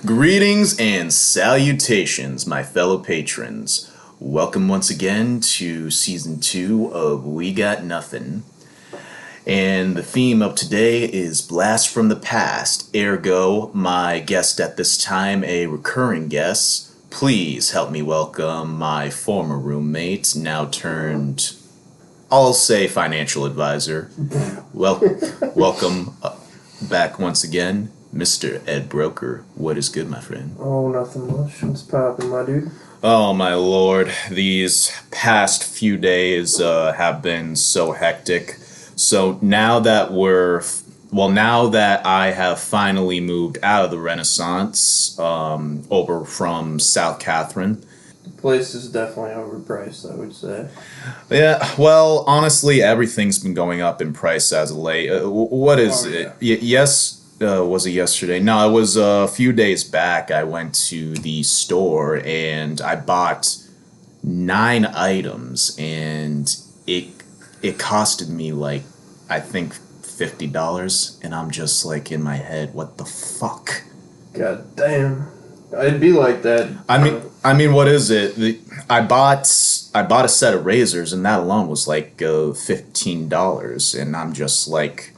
Greetings and salutations, my fellow patrons. Welcome once again to Season 2 of We Got Nothing. And the theme of today is Blast from the Past, ergo, my guest at this time, a recurring guest. Please help me welcome my former roommate, now turned, I'll say financial advisor. Welcome back once again, Mr. Ed Broeker. What is good, my friend? Oh, nothing much. What's poppin', my dude? Oh, my lord. These past few days have been so hectic. So now that I have finally moved out of the Renaissance over from South Catherine. The place is definitely overpriced, I would say. Yeah, well, honestly, everything's been going up in price as of late. What is it? Yes. Was it yesterday? No, it was a few days back. I went to the store and I bought 9 items, and it costed me like, I think $50, and I'm just like in my head, what the fuck? God damn, it'd be like that. I mean, what is it? I bought a set of razors, and that alone was like $15, and I'm just like.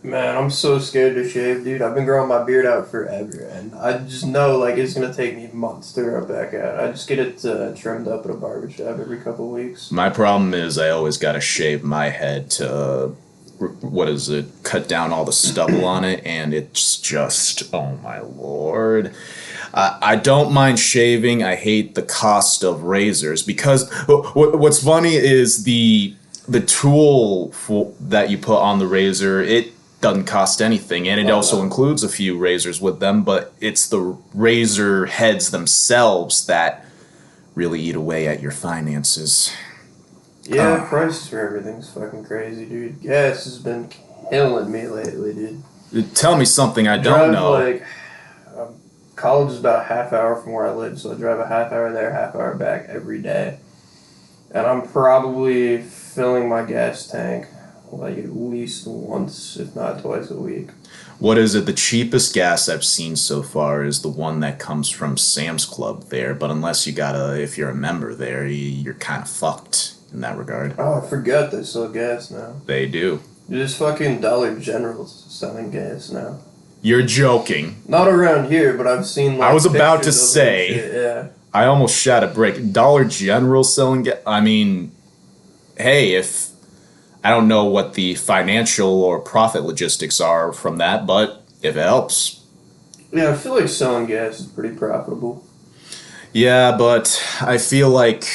Man, I'm so scared to shave, dude. I've been growing my beard out forever, and I just know, like, it's going to take me months to grow it back out. I just get it trimmed up at a barber shop every couple weeks. My problem is I always got to shave my head to, cut down all the stubble on it, and it's just, oh my lord. I don't mind shaving. I hate the cost of razors, because what's funny is the tool that you put on the razor, it doesn't cost anything, and it also includes a few razors with them, but it's the razor heads themselves that really eat away at your finances. Yeah, prices for everything's fucking crazy, dude. Gas has been killing me lately, dude. Tell me something I don't know. College is about a half hour from where I live, so I drive a half hour there, half hour back every day. And I'm probably filling my gas tank like at least once, if not twice a week. What is it? The cheapest gas I've seen so far is the one that comes from Sam's Club there, but if you're a member there, you're kind of fucked in that regard. Oh, I forgot they sell gas now. They do. There's fucking Dollar Generals selling gas now. You're joking. Not around here, but I've seen like I was about to pictures of say, that shit, yeah. I almost shot a break. Dollar General selling gas? I mean, hey, if I don't know what the financial or profit logistics are from that, but if it helps. Yeah, I feel like selling gas is pretty profitable. Yeah, but I feel like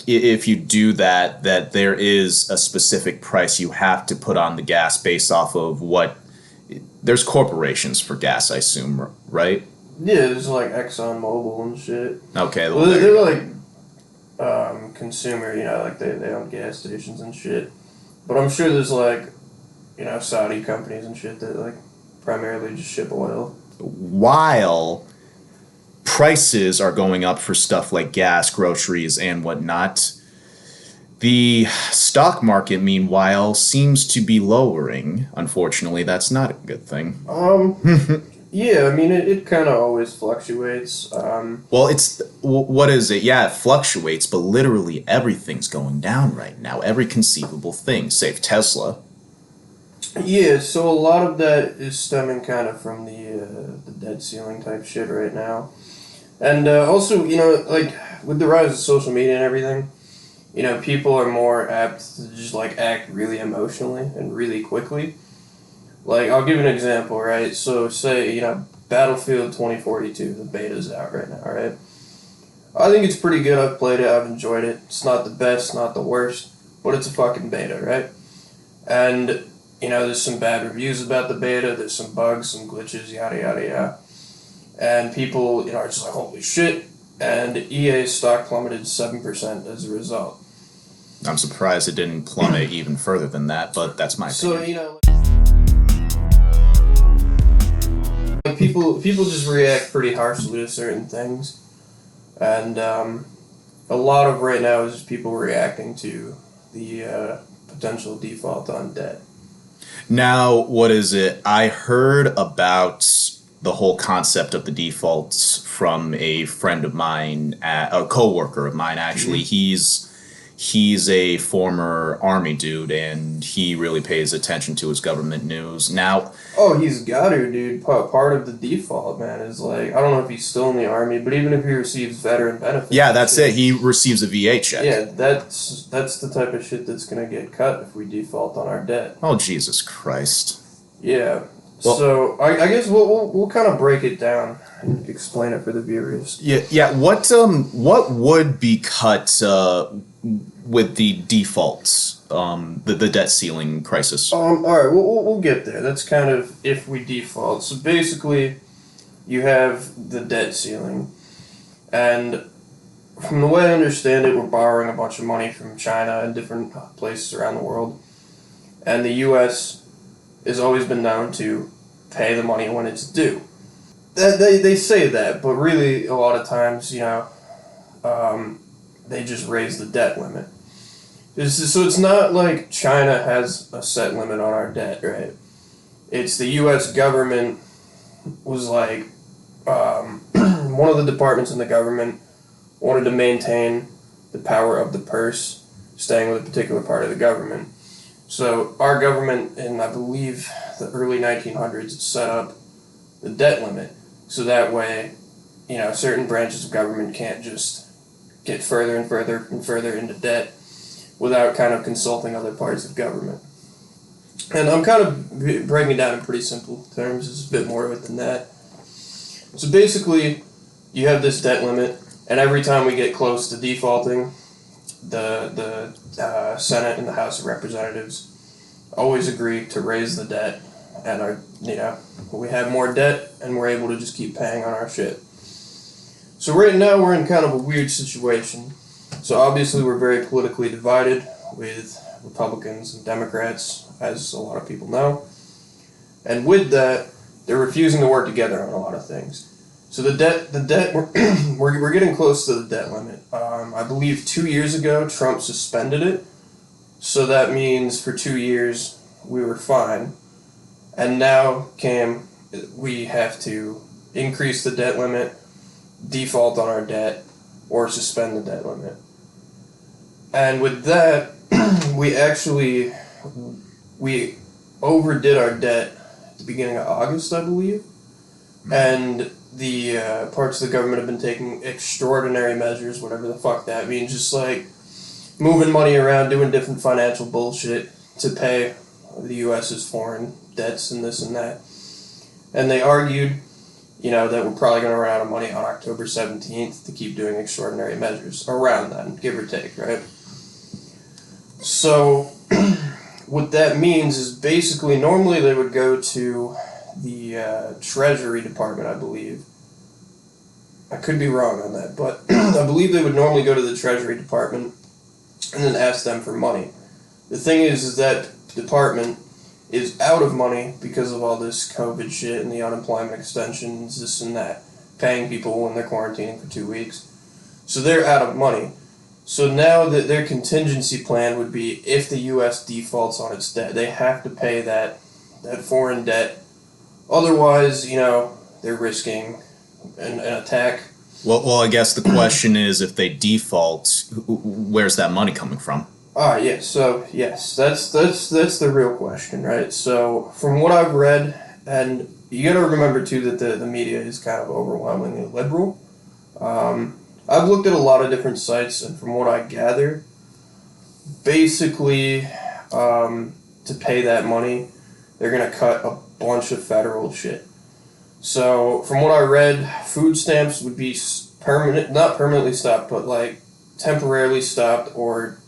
if you do that there is a specific price you have to put on the gas based off of what. There's corporations for gas, I assume, right? Yeah, there's like Exxon Mobil and shit. Okay. Well, they're like consumer, like they own gas stations and shit. But I'm sure there's like, Saudi companies and shit that like primarily just ship oil. While prices are going up for stuff like gas, groceries, and whatnot, the stock market, meanwhile, seems to be lowering. Unfortunately, that's not a good thing. Yeah, I mean, it kind of always fluctuates. Well, what is it? Yeah, it fluctuates, but literally everything's going down right now. Every conceivable thing, save Tesla. Yeah, so a lot of that is stemming kind of from the debt ceiling type shit right now. And also, like, with the rise of social media and everything, people are more apt to just, like, act really emotionally and really quickly. Like, I'll give an example, right? So, say, Battlefield 2042, the beta's out right now, right? I think it's pretty good. I've played it. I've enjoyed it. It's not the best, not the worst, but it's a fucking beta, right? And, there's some bad reviews about the beta. There's some bugs, some glitches, yada, yada, yada. And people, are just like, holy shit. And EA's stock plummeted 7% as a result. I'm surprised it didn't plummet even further than that, but that's my opinion. So, people just react pretty harshly to certain things. And a lot of right now is just people reacting to the potential default on debt. Now, what is it? I heard about the whole concept of the defaults from a friend of mine, a coworker of mine. Actually, he's a former army dude, and he really pays attention to his government news now. Oh, he's got to, dude. Part of the default, man, is like, I don't know if he's still in the army, but even if he receives veteran benefits. Yeah, that's it. He receives a VA check. Yeah, that's the type of shit that's going to get cut if we default on our debt. Oh, Jesus Christ. Yeah. Well, so I guess we'll kind of break it down and explain it for the viewers. Yeah. What would be cut with the defaults? The debt ceiling crisis. All right, we'll get there. That's kind of if we default. So basically, you have the debt ceiling, and from the way I understand it, we're borrowing a bunch of money from China and different places around the world, and the U.S. has always been known to pay the money when it's due. They say that, but really a lot of times, they just raise the debt limit. So it's not like China has a set limit on our debt, right? It's the U.S. government was like, one of the departments in the government wanted to maintain the power of the purse, staying with a particular part of the government. So our government, in I believe the early 1900s, set up the debt limit. So that way, certain branches of government can't just get further and further and further into debt without kind of consulting other parts of government. And I'm kind of breaking it down in pretty simple terms. There's a bit more of it than that. So basically, you have this debt limit, and every time we get close to defaulting, the Senate and the House of Representatives always agree to raise the debt, and we have more debt, and we're able to just keep paying on our shit. So right now we're in kind of a weird situation. So obviously we're very politically divided with Republicans and Democrats, as a lot of people know. And with that, they're refusing to work together on a lot of things. So the debt, we're getting close to the debt limit. I believe 2 years ago, Trump suspended it. So that means for 2 years, we were fine. And now, we have to increase the debt limit, default on our debt, or suspend the debt limit. And with that, we overdid our debt at the beginning of August, I believe. And the parts of the government have been taking extraordinary measures, whatever the fuck that means, just like moving money around, doing different financial bullshit to pay the U.S.'s foreign debts and this and that. And they argued, that we're probably going to run out of money on October 17th to keep doing extraordinary measures around then, give or take, right? So what that means is basically normally they would go to the Treasury Department, I believe. I could be wrong on that, but I believe they would normally go to the Treasury Department and then ask them for money. The thing is that department is out of money because of all this COVID shit and the unemployment extensions, this and that, paying people when they're quarantining for 2 weeks. So they're out of money. So now that their contingency plan would be if the U.S. defaults on its debt, they have to pay that foreign debt. Otherwise, they're risking an attack. Well, I guess the question is, if they default, where's that money coming from? Yes. So yes, that's the real question, right? So from what I've read, and you got to remember too that the media is kind of overwhelmingly liberal. I've looked at a lot of different sites, and from what I gather, basically, to pay that money, they're gonna cut a bunch of federal shit. So from what I read, food stamps would be not permanently stopped, but like temporarily stopped, or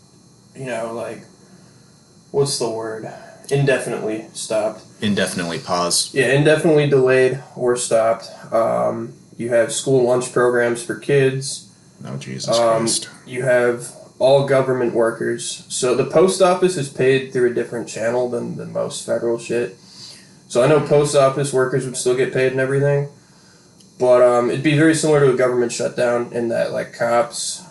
what's the word? Indefinitely stopped. Indefinitely paused. Yeah, indefinitely delayed or stopped. You have school lunch programs for kids. No, Jesus Christ. You have all government workers. So the post office is paid through a different channel than most federal shit. So I know post office workers would still get paid and everything. But it'd be very similar to a government shutdown in that, like, cops...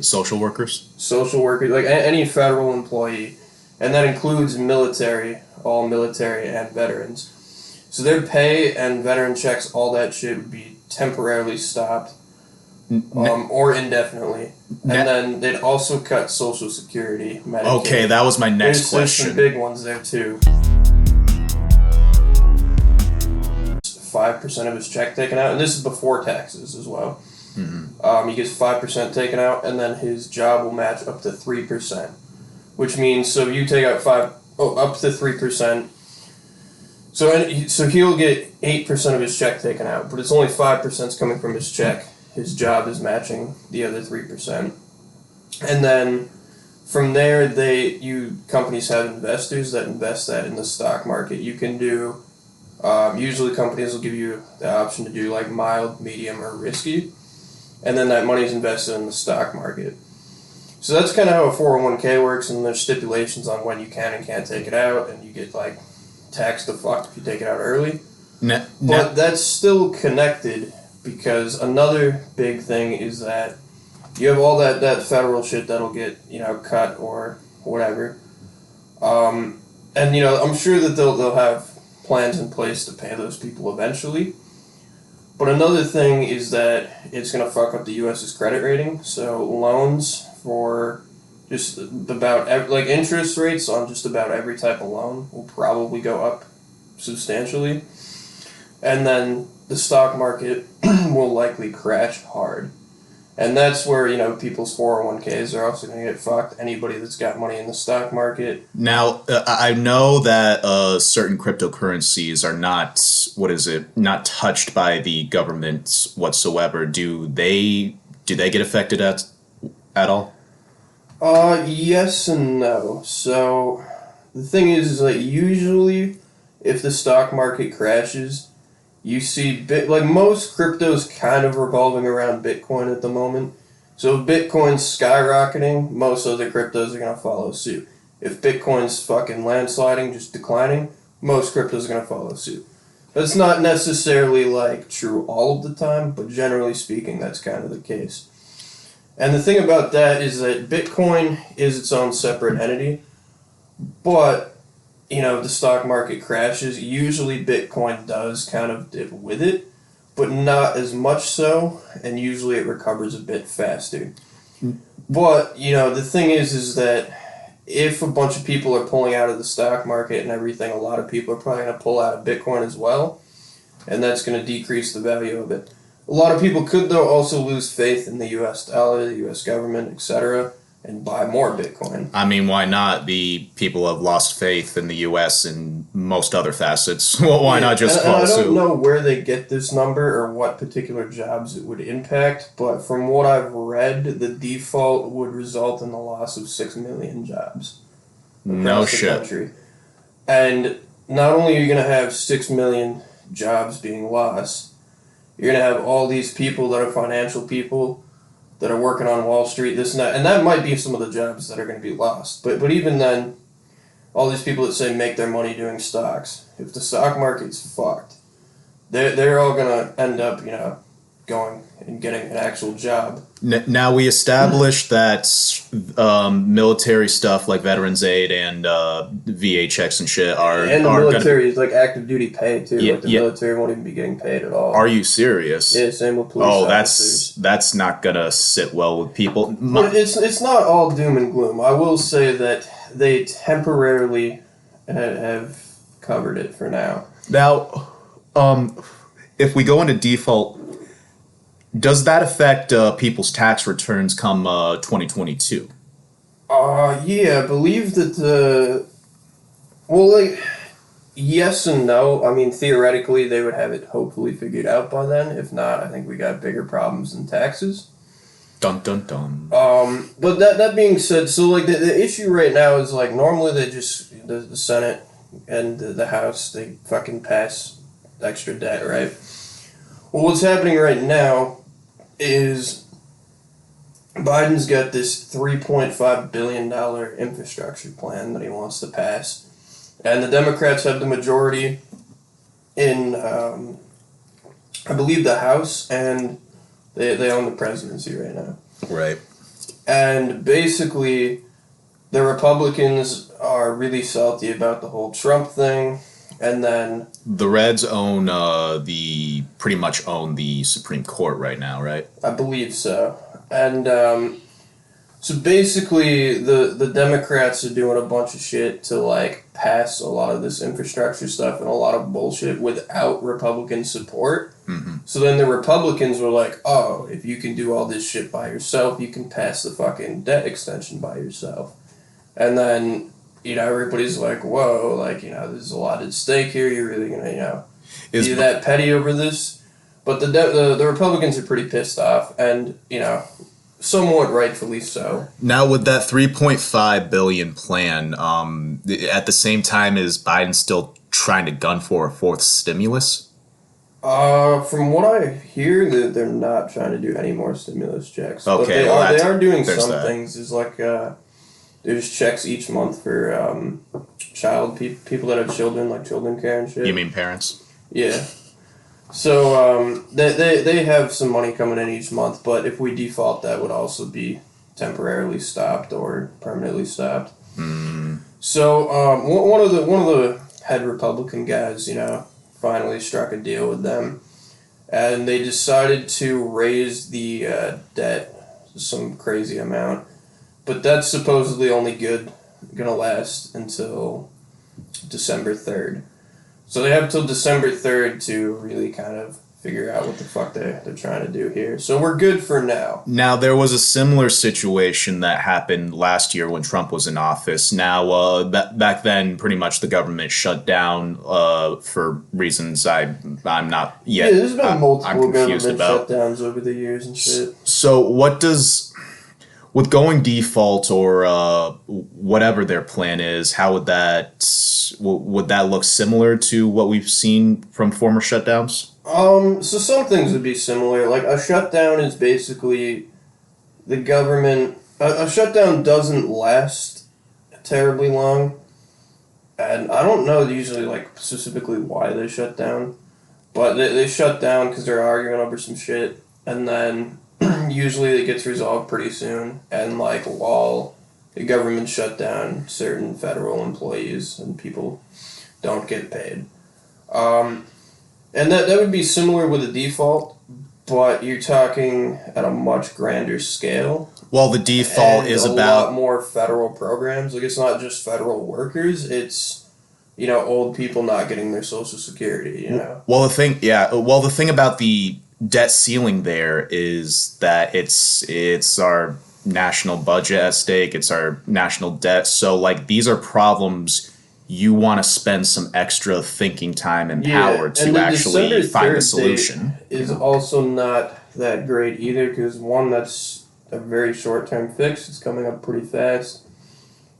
social workers, like any federal employee, and that includes military, all military and veterans. So their pay and veteran checks, all that shit would be temporarily stopped, or indefinitely. And then they'd also cut Social Security, Medicaid. Okay, that was my next question. There's some big ones there too. 5% of his check taken out, and this is before taxes as well. Mm-hmm. He gets 5% taken out, and then his job will match up to 3%, which means so you take out up to 3%. So he'll get 8% of his check taken out, but it's only 5% coming from his check. His job is matching the other 3%, and then from there companies have investors that invest that in the stock market. You can do. Usually companies will give you the option to do like mild, medium, or risky, and then that money is invested in the stock market. So that's kind of how a 401k works, and there's stipulations on when you can and can't take it out, and you get like taxed the fuck if you take it out early. But that's still connected, because another big thing is that you have all that federal shit that'll get cut or whatever, and I'm sure that they'll have plans in place to pay those people eventually. But another thing is that it's going to fuck up the U.S.'s credit rating. So loans for just about interest rates on just about every type of loan will probably go up substantially. And then the stock market will likely crash hard. And that's where, people's 401ks are also going to get fucked. Anybody that's got money in the stock market. Now, I know that certain cryptocurrencies are not touched by the government whatsoever. Do they get affected at all? Yes and no. So the thing is that usually if the stock market crashes, you see most cryptos kind of revolving around Bitcoin at the moment. So if Bitcoin's skyrocketing, most other cryptos are going to follow suit. If Bitcoin's fucking landsliding, just declining, most cryptos are going to follow suit. That's not necessarily true all of the time, but generally speaking, that's kind of the case. And the thing about that is that Bitcoin is its own separate entity, but if the stock market crashes, usually Bitcoin does kind of dip with it, but not as much so, and usually it recovers a bit faster. But, the thing is that if a bunch of people are pulling out of the stock market and everything, a lot of people are probably going to pull out of Bitcoin as well, and that's going to decrease the value of it. A lot of people could, though, also lose faith in the U.S. dollar, the U.S. government, etc., and buy more Bitcoin. I mean, why not? The people have lost faith in the U.S. in most other facets. Well, why not just call suit? I don't know where they get this number or what particular jobs it would impact, but from what I've read, the default would result in the loss of 6 million jobs across the country. And not only are you going to have 6 million jobs being lost, you're going to have all these people that are financial people that are working on Wall Street, this and that. And that might be some of the jobs that are going to be lost. But even then, all these people that say make their money doing stocks, if the stock market's fucked, they're all going to end up, going and getting an actual job. Now, we established that military stuff like Veterans Aid and VA checks and shit are... And the military is active duty pay, too. The military won't even be getting paid at all. Are you serious? Yeah, same with police officers. That's not going to sit well with people. But it's not all doom and gloom. I will say that they temporarily have covered it for now. Now, if we go into default... Does that affect people's tax returns come 2022? Yeah, I believe that yes and no. I mean, theoretically, they would have it hopefully figured out by then. If not, I think we got bigger problems than taxes. Dun, dun, dun. But that being said, so, the issue right now is, normally they just, the Senate and the House, they fucking pass extra debt, right? Well, what's happening right now is Biden's got this $3.5 billion infrastructure plan that he wants to pass. And the Democrats have the majority in, I believe, the House, and they own the presidency right now. Right. And basically, the Republicans are really salty about the whole Trump thing, And then the Reds pretty much own the Supreme Court right now, right? I believe so. And so basically, the Democrats are doing a bunch of shit to like pass a lot of this infrastructure stuff and a lot of bullshit without Republican support. Mm-hmm. So then the Republicans were like, "Oh, if you can do all this shit by yourself, you can pass the fucking debt extension by yourself." And then everybody's like, "Whoa, like there's a lot at stake here. You're really gonna be that petty over this?" But the Republicans are pretty pissed off, and somewhat rightfully so. Now, with that $3.5 billion plan, at the same time, is Biden still trying to gun for a fourth stimulus? From what I hear, they're not trying to do any more stimulus checks. Okay, but they are doing some that. things. There's like there's checks each month for people that have children, like children care and shit. You mean parents? Yeah. So they have some money coming in each month, but if we default, that would also be temporarily stopped or permanently stopped. Mm. So one of the head Republican guys, finally struck a deal with them, and they decided to raise the debt some crazy amount, but that's supposedly only gonna last until December 3rd. So they have till December 3rd to really kind of figure out what the fuck they're trying to do here. So we're good for now. Now, there was a similar situation that happened last year when Trump was in office. Now, back then, pretty much the government shut down for reasons I'm not yet. Yeah, there's been multiple government about. Shutdowns over the years and shit. So what does... With going default or whatever their plan is, how would that look similar to what we've seen from former shutdowns? So some things would be similar. Like a shutdown is basically the government. A shutdown doesn't last terribly long, and I don't know usually like specifically why they shut down, but they shut down because they're arguing over some shit, and then usually it gets resolved pretty soon. And like while the government shut down, certain federal employees and people don't get paid. And that would be similar with a default, but you're talking at a much grander scale. Well, the default is about a lot more federal programs. Like it's not just federal workers; it's old people not getting their Social Security. Well, the thing about the debt ceiling there is that it's our national budget at stake. It's our national debt. So like these are problems you want to spend some extra thinking time and power to actually find a solution. Is also not that great either because one, that's a very short-term fix. It's coming up pretty fast.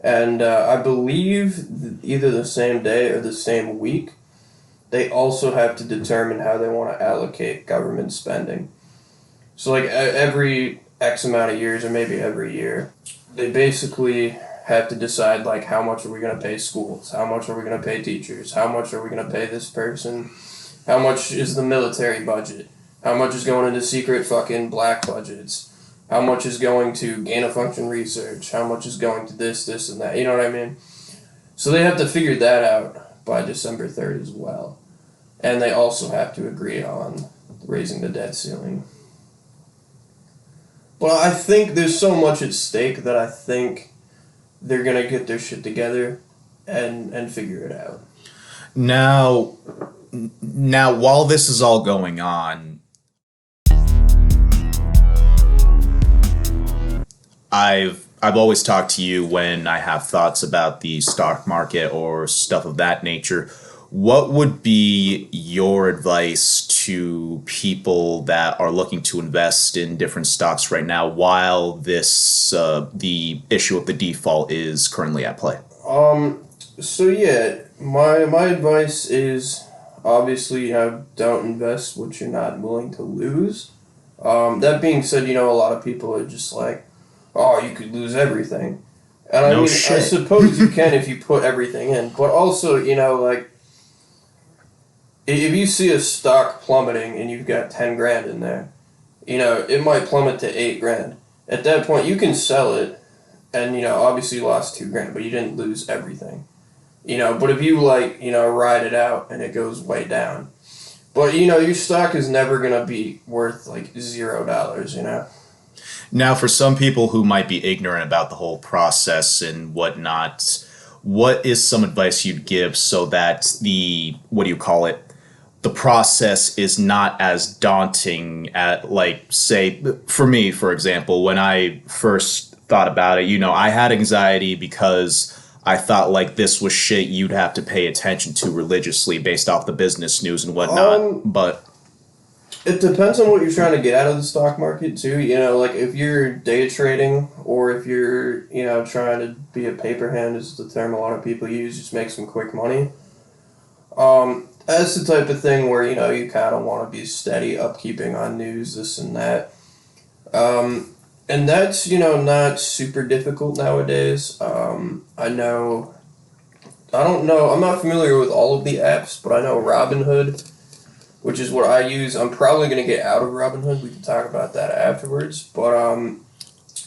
And I believe either the same day or the same week, they also have to determine how they want to allocate government spending. So like every X amount of years or maybe every year, they basically have to decide like how much are we going to pay schools, how much are we going to pay teachers, how much are we going to pay this person, how much is the military budget, how much is going into secret fucking black budgets, how much is going to gain of function research, how much is going to this and that, you know what I mean? So they have to figure that out by December 3rd as well. And they also have to agree on raising the debt ceiling. But I think there's so much at stake that I think they're going to get their shit together and figure it out. Now, while this is all going on, I've always talked to you when I have thoughts about the stock market or stuff of that nature. What would be your advice to people that are looking to invest in different stocks right now while this the issue of the default is currently at play? So yeah, my advice is obviously don't invest what you're not willing to lose. That being said, a lot of people are just like, oh, you could lose everything. And I suppose you can if you put everything in, but also like, if you see a stock plummeting and you've got 10 grand in there, it might plummet to 8 grand. At that point, you can sell it, and obviously you lost 2 grand, but you didn't lose everything. But if you ride it out and it goes way down, but your stock is never gonna be worth like $0. Now, for some people who might be ignorant about the whole process and whatnot, what is some advice you'd give so that what do you call it? The process is not as daunting at, like, say, for me, for example, when I first thought about it, I had anxiety because I thought like this was shit you'd have to pay attention to religiously based off the business news and whatnot. But It depends on what you're trying to get out of the stock market too. Like if you're day trading or if you're, trying to be a paper hand is the term a lot of people use, just make some quick money. That's the type of thing where, you kind of want to be steady upkeeping on news, this and that. And that's, not super difficult nowadays. I don't know, I'm not familiar with all of the apps, but I know Robinhood, which is what I use. I'm probably going to get out of Robinhood. We can talk about that afterwards. But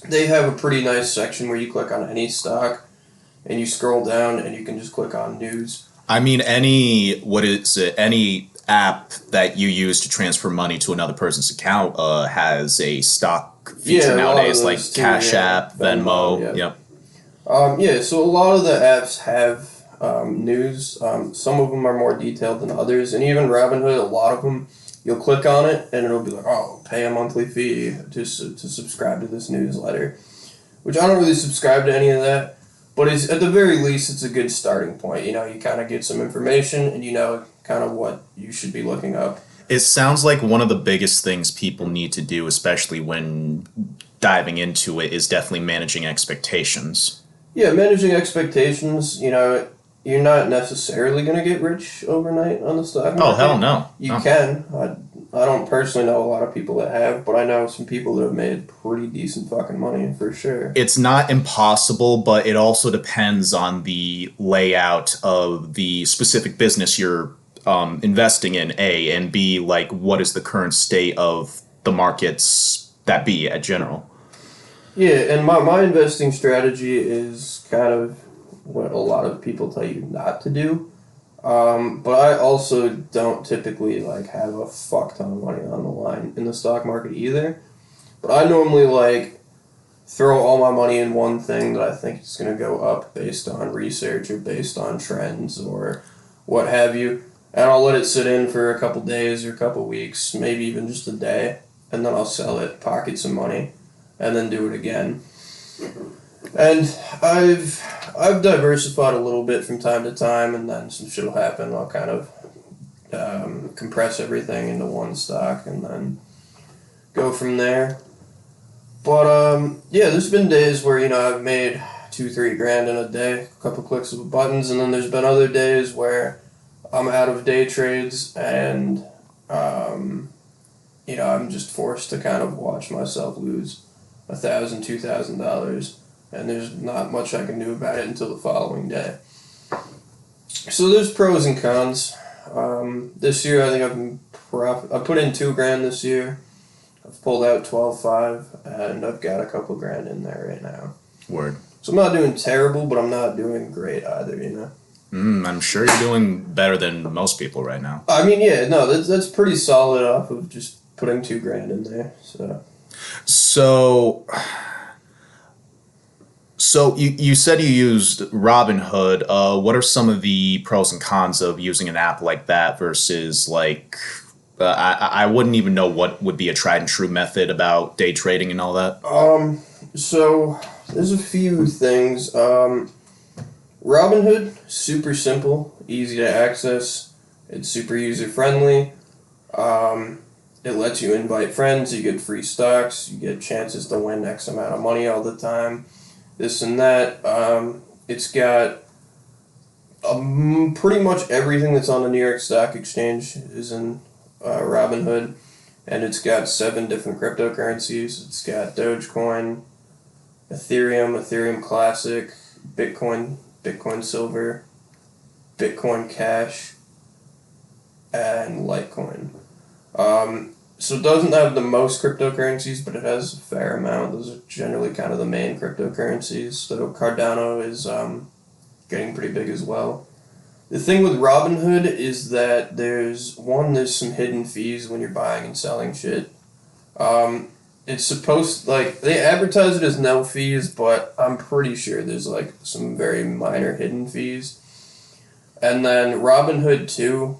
they have a pretty nice section where you click on any stock and you scroll down and you can just click on news. I mean, any app that you use to transfer money to another person's account has a stock feature nowadays, like Cash App, Venmo. Yep. So a lot of the apps have news. Some of them are more detailed than others, and even Robinhood, a lot of them, you'll click on it and it'll be like, oh, pay a monthly fee to subscribe to this newsletter, which I don't really subscribe to any of that, but it's at the very least it's a good starting point. You kind of get some information and kind of what you should be looking up. It sounds like one of the biggest things people need to do, especially when diving into it, is definitely managing expectations. Yeah, managing expectations, you're not necessarily going to get rich overnight on the stock market. Oh, hell no. You can. I don't personally know a lot of people that have, but I know some people that have made pretty decent fucking money for sure. It's not impossible, but it also depends on the layout of the specific business you're investing in, A, and B, like, what is the current state of the markets that be at general. Yeah, and my investing strategy is kind of what a lot of people tell you not to do. But I also don't typically have a fuck ton of money on the line in the stock market either. But I normally throw all my money in one thing that I think is going to go up based on research or based on trends or what have you. And I'll let it sit in for a couple days or a couple weeks, maybe even just a day, and then I'll sell it, pocket some money, and then do it again. And I've diversified a little bit from time to time, and then some shit will happen. I'll kind of compress everything into one stock and then go from there. But there's been days where I've made $2-3 grand in a day, a couple clicks of buttons, and then there's been other days where I'm out of day trades and I'm just forced to kind of watch myself lose $1,000, $2,000. And there's not much I can do about it until the following day. So there's pros and cons. This year I think I put in $2 grand this year. I've pulled out 12.5 and I've got a couple grand in there right now. Word. So I'm not doing terrible, but I'm not doing great either, I'm sure you're doing better than most people right now. I mean, yeah, no, that's pretty solid off of just putting $2 grand in there. So you said you used Robinhood. What are some of the pros and cons of using an app like that versus I wouldn't even know what would be a tried and true method about day trading and all that. So there's a few things. Robinhood, super simple, easy to access. It's super user friendly. It lets you invite friends. You get free stocks. You get chances to win X amount of money all the time. This and that. It's got pretty much everything that's on the New York Stock Exchange is in Robinhood, and it's got 7 different cryptocurrencies. It's got Dogecoin, Ethereum Classic, Bitcoin Silver, Bitcoin Cash, and Litecoin. So it doesn't have the most cryptocurrencies, but it has a fair amount. Those are generally kind of the main cryptocurrencies. So Cardano is getting pretty big as well. The thing with Robinhood is that there's some hidden fees when you're buying and selling shit. It's supposed, like, they advertise it as no fees, but I'm pretty sure there's, like, some very minor hidden fees. And then Robinhood, too,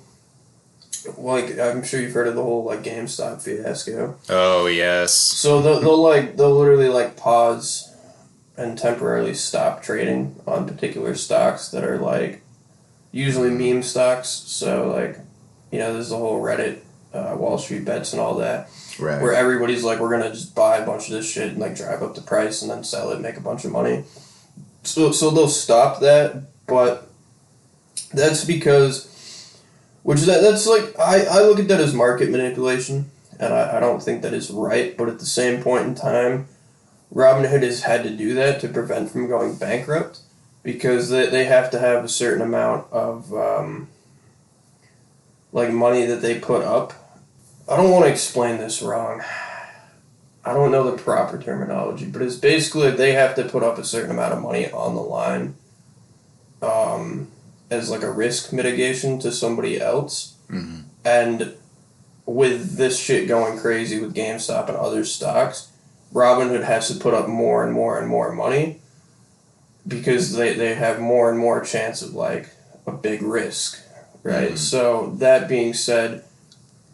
like, I'm sure you've heard of the whole, like, GameStop fiasco. Oh, yes. So they'll literally, like, pause and temporarily stop trading on particular stocks that are, like, usually meme stocks. So, like, there's the whole Reddit, Wall Street bets and all that. Right. Where everybody's like, we're going to just buy a bunch of this shit and, like, drive up the price and then sell it and make a bunch of money. So they'll stop that, but that's because... that's like... I look at that as market manipulation, and I don't think that is right, but at the same point in time, Robinhood has had to do that to prevent from going bankrupt, because they have to have a certain amount of, like, money that they put up. I don't want to explain this wrong. I don't know the proper terminology, but it's basically they have to put up a certain amount of money on the line as, like, a risk mitigation to somebody else. Mm-hmm. And with this shit going crazy with GameStop and other stocks, Robinhood has to put up more and more and more money because they have more and more chance of, like, a big risk, right? Mm-hmm. So that being said,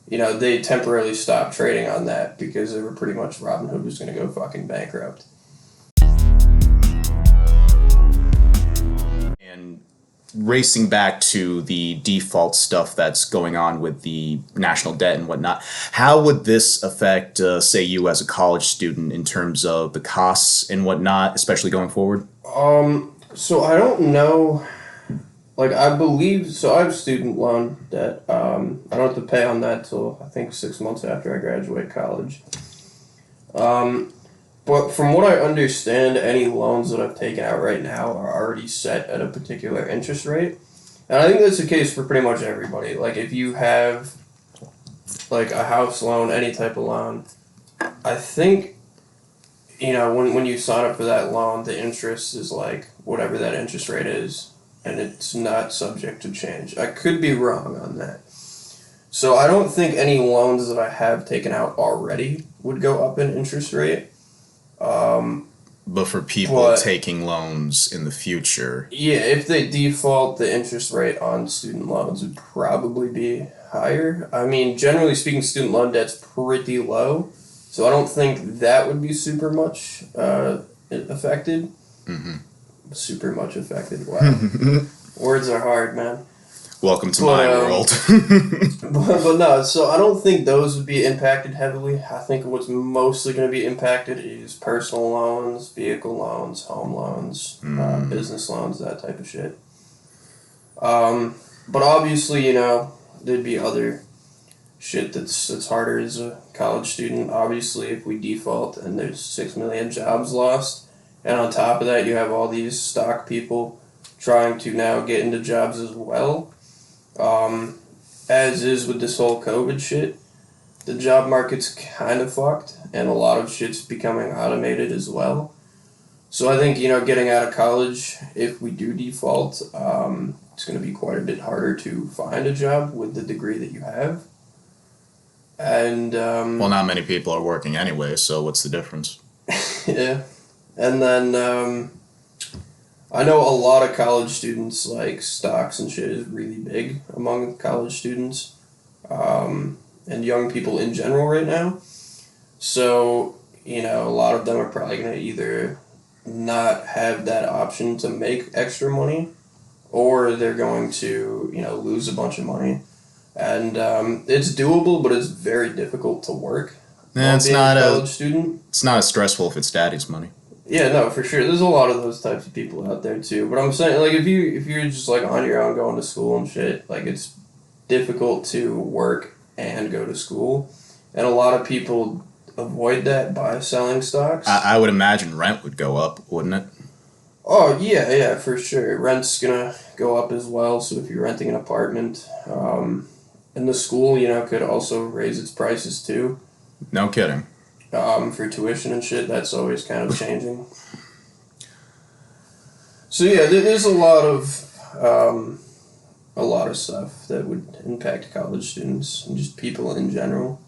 they temporarily stopped trading on that because they were pretty much Robinhood was going to go fucking bankrupt. And racing back to the default stuff that's going on with the national debt and whatnot, how would this affect, say, you as a college student in terms of the costs and whatnot, especially going forward? So I don't know. Like, I believe, so I have student loan debt. I don't have to pay on that till, I think, 6 months after I graduate college. But from what I understand, any loans that I've taken out right now are already set at a particular interest rate. And I think that's the case for pretty much everybody. Like, if you have, like, a house loan, any type of loan, I think, when you sign up for that loan, the interest is, like, whatever that interest rate is. And it's not subject to change. I could be wrong on that. So I don't think any loans that I have taken out already would go up in interest rate. But for people taking loans in the future... Yeah, if they default, the interest rate on student loans would probably be higher. I mean, generally speaking, student loan debt's pretty low. So I don't think that would be super much affected. Mm-hmm. Super much affected. Wow. Words are hard, man. Welcome to my world. but no, so I don't think those would be impacted heavily. I think what's mostly going to be impacted is personal loans, vehicle loans, home loans, business loans, that type of shit. But obviously, there'd be other shit that's harder as a college student. Obviously, if we default and there's 6 million jobs lost, and on top of that, you have all these stock people trying to now get into jobs as well. As is with this whole COVID shit, the job market's kind of fucked, and a lot of shit's becoming automated as well. So I think, getting out of college, if we do default, it's going to be quite a bit harder to find a job with the degree that you have. And, well, not many people are working anyway, so what's the difference? Yeah. And then, I know a lot of college students, like, stocks and shit is really big among college students, and young people in general right now. So, a lot of them are probably going to either not have that option to make extra money, or they're going to, lose a bunch of money. And it's doable, but it's very difficult to work. Yeah, it's not a college student. It's not as stressful if it's daddy's money. Yeah, no, for sure. There's a lot of those types of people out there too. But I'm saying, like, if you're just, like, on your own going to school and shit, like, it's difficult to work and go to school, and a lot of people avoid that by selling stocks. I would imagine rent would go up, wouldn't it? Oh yeah, for sure. Rent's gonna go up as well. So if you're renting an apartment, and the school, could also raise its prices too. No kidding. For tuition and shit, that's always kind of changing. So yeah, there's a lot of stuff that would impact college students and just people in general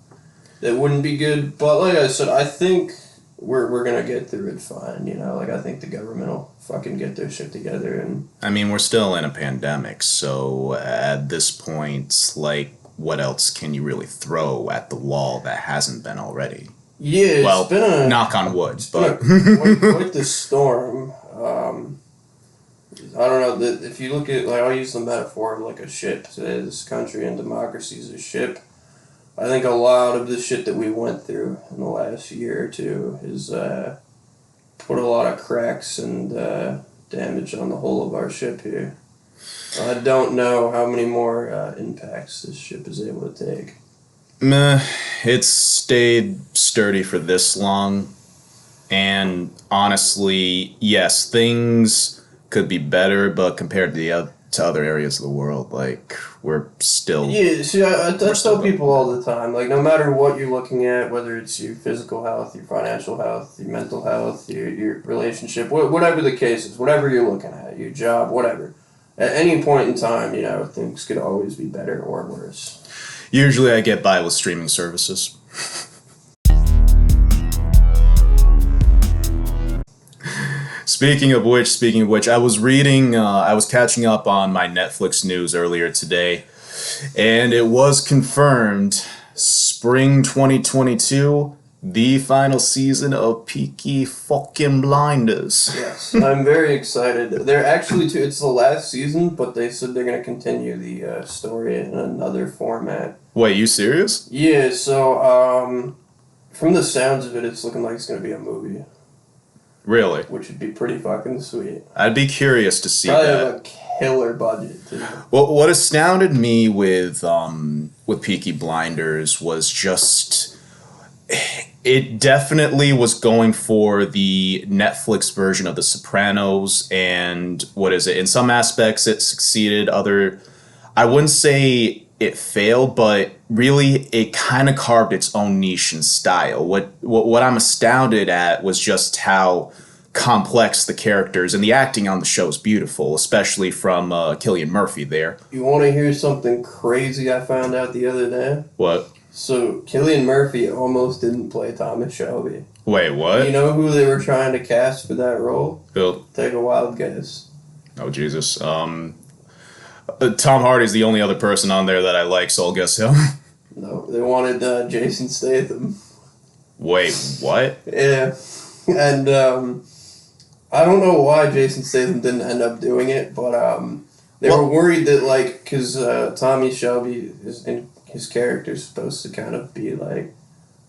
that wouldn't be good. But like I said, I think we're gonna get through it fine. You know, like I think the government will fucking get their shit together. And I mean, we're still in a pandemic, so at this point, like, what else can you really throw at the wall that hasn't been already? yeah, Well, it's been a knock on wood, but quite the storm. I don't know that if you look at, like, I'll use the metaphor of like a ship. Say this country and democracy is a ship. I think a lot of the shit that we went through in the last year or two has put a lot of cracks and damage on the whole of our ship here. I don't know how many more impacts this ship is able to take. meh, it's stayed sturdy for this long, and honestly, yes, things could be better, but compared to to other areas of the world, like, we're still. Yeah, see, I tell people all the time, like, no matter what you're looking at, whether it's your physical health, your financial health, your mental health, your relationship, whatever the case is, whatever you're looking at, your job, whatever, at any point in time, you know, things could always be better or worse. Usually I get by with streaming services. Speaking of which, I was catching up on my Netflix news earlier today, and it was confirmed, spring 2022, the final season of Peaky fucking Blinders. Yes, I'm very excited. They're actually, it's the last season, but they said they're going to continue the story in another format. Wait, you serious? Yeah, so, from the sounds of it, it's looking like it's going to be a movie. Really? Which would be pretty fucking sweet. I'd be curious to see Probably that. have a killer budget, too. Well, what astounded me with Peaky Blinders was just, it definitely was going for the Netflix version of The Sopranos, and what is it? In some aspects, it succeeded. I wouldn't say it failed, but really, it kind of carved its own niche and style. What I'm astounded at was just how complex the characters, and the acting on the show is beautiful, especially from Cillian Murphy there. You want to hear something crazy I found out the other day? What? So, Cillian Murphy almost didn't play Thomas Shelby. Wait, what? You know who they were trying to cast for that role? Bill. Take a wild guess. Oh, Jesus. Tom Hardy's the only other person on there that I like, so I'll guess him. No, they wanted Jason Statham. Wait, what? Yeah. And I don't know why Jason Statham didn't end up doing it, but they were worried that, like, because Tommy Shelby, his character's supposed to kind of be, like,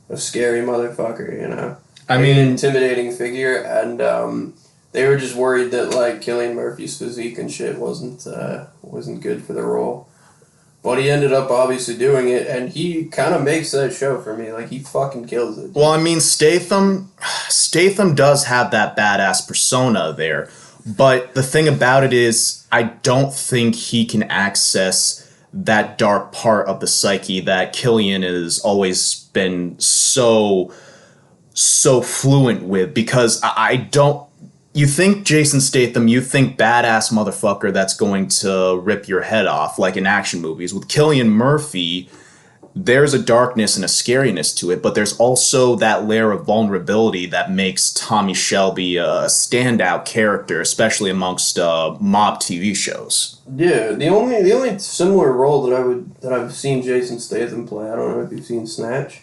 a scary motherfucker, you know? I mean, an intimidating figure, and they were just worried that, like, Cillian Murphy's physique and shit wasn't good for the role. But he ended up obviously doing it, and he kind of makes that show for me. Like, he fucking kills it. Well, I mean, Statham does have that badass persona there. But the thing about it is, I don't think he can access that dark part of the psyche that Cillian has always been so fluent with. Because I don't... You think Jason Statham, you think badass motherfucker that's going to rip your head off, like in action movies. With Cillian Murphy, there's a darkness and a scariness to it, but there's also that layer of vulnerability that makes Tommy Shelby a standout character, especially amongst mob TV shows. Yeah, the only similar role that I've seen Jason Statham play, I don't know if you've seen Snatch.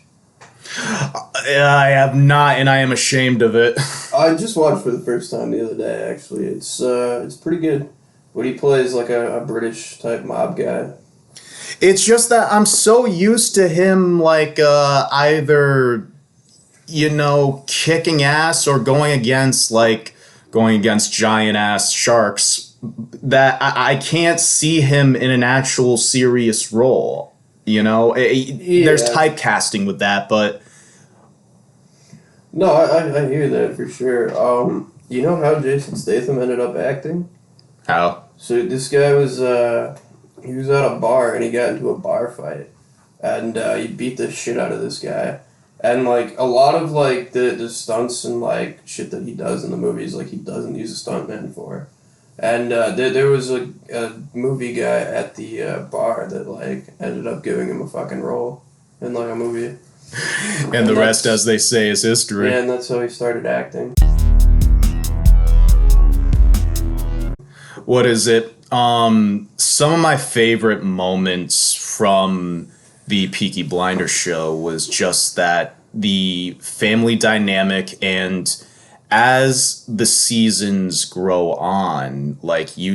I have not, and I am ashamed of it. I just watched for the first time the other day, actually. It's pretty good. But he plays like a British type mob guy. It's just that I'm so used to him, like, either, kicking ass or going against giant ass sharks, that I can't see him in an actual serious role. There's typecasting with that, but... No, I hear that for sure. You know how Jason Statham ended up acting? How? So this guy was, he was at a bar, and he got into a bar fight. And he beat the shit out of this guy. And, like, a lot of, like, the stunts and, like, shit that he does in the movies, like, he doesn't use a stuntman for. And there was a movie guy at the bar that like ended up giving him a fucking role in like a movie. And the rest, as they say, is history. Yeah, and that's how he started acting. What is it? Some of my favorite moments from the Peaky Blinders show was just that the family dynamic, and as the seasons grow on, like you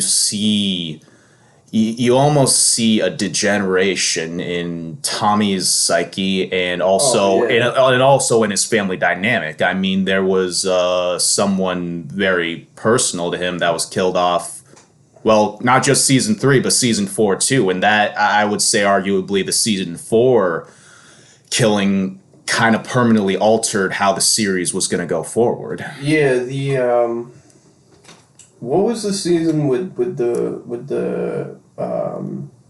almost see a degeneration in Tommy's psyche, and also and also in his family dynamic. I mean, there was someone very personal to him that was killed off. Well, not just season 3, but season 4 too, and that I would say arguably the season 4 killing kind of permanently altered how the series was going to go forward. Yeah, the what was the season with the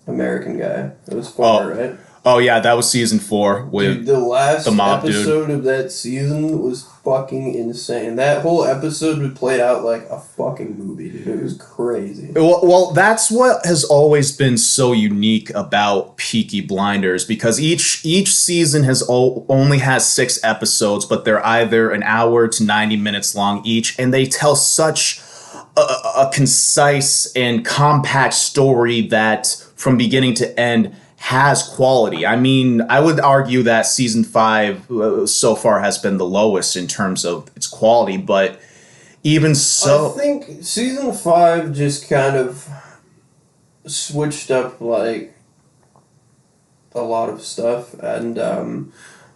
American guy? It was 4, right? Oh yeah, that was season 4 with Dude, the last mob episode dude. of that season was fucking insane. That whole episode was played out like a fucking movie, dude. It was crazy. Well, that's what has always been so unique about Peaky Blinders, because each season only has 6 episodes, but they're either an hour to 90 minutes long each, and they tell such a concise and compact story that from beginning to end has quality. I mean, I would argue that season 5 so far has been the lowest in terms of its quality, but even so, I think season 5 just kind of switched up like a lot of stuff, and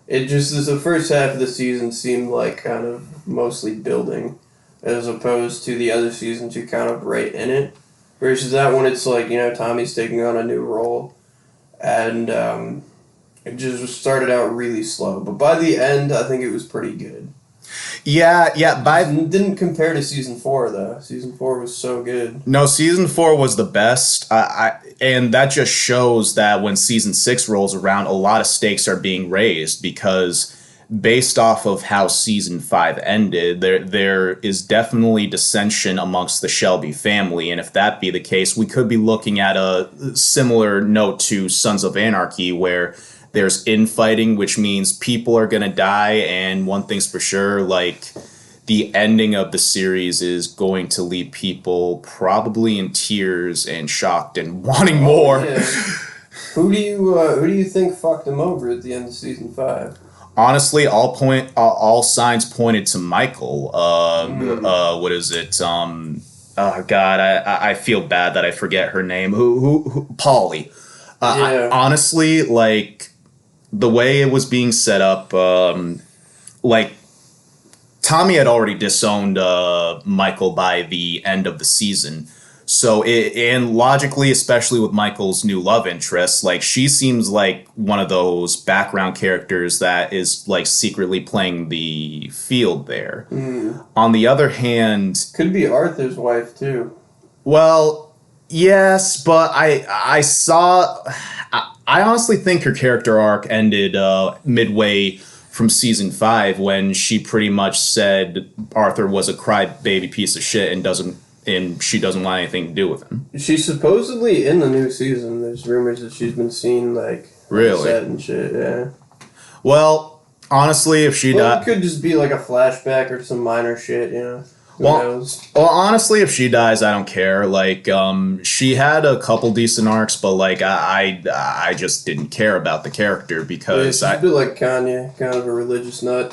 it just the first half of the season seemed like kind of mostly building, as opposed to the other seasons you're kind of right in it. Versus that one, it's like, Tommy's taking on a new role. And it just started out really slow. But by the end, I think it was pretty good. Yeah. It didn't compare to season 4, though. Season 4 was so good. No, season 4 was the best. And that just shows that when season 6 rolls around, a lot of stakes are being raised, because based off of how season 5 ended, there is definitely dissension amongst the Shelby family, and if that be the case, we could be looking at a similar note to Sons of Anarchy, where there's infighting, which means people are gonna die, and one thing's for sure, like, the ending of the series is going to leave people probably in tears and shocked and wanting more. Yeah. Who do you think fucked him over at the end of season 5? Honestly, all signs pointed to Michael. What is it? Oh God, I feel bad that I forget her name. Who Polly. Honestly, like the way it was being set up, like Tommy had already disowned Michael by the end of the season. So, and logically, especially with Michael's new love interest, like she seems like one of those background characters that is like secretly playing the field there. On the other hand, could be Arthur's wife too. Well, yes, but I honestly think her character arc ended midway from season 5, when she pretty much said Arthur was a crybaby piece of shit and she doesn't want anything to do with him. She's supposedly in the new season. There's rumors that she's been seen like really on set and shit. Yeah. Well, honestly, if she died, it could just be like a flashback or some minor shit. Who knows? Well, honestly, if she dies, I don't care. Like, she had a couple decent arcs, but like, I just didn't care about the character because she's a bit like Kanye, kind of a religious nut.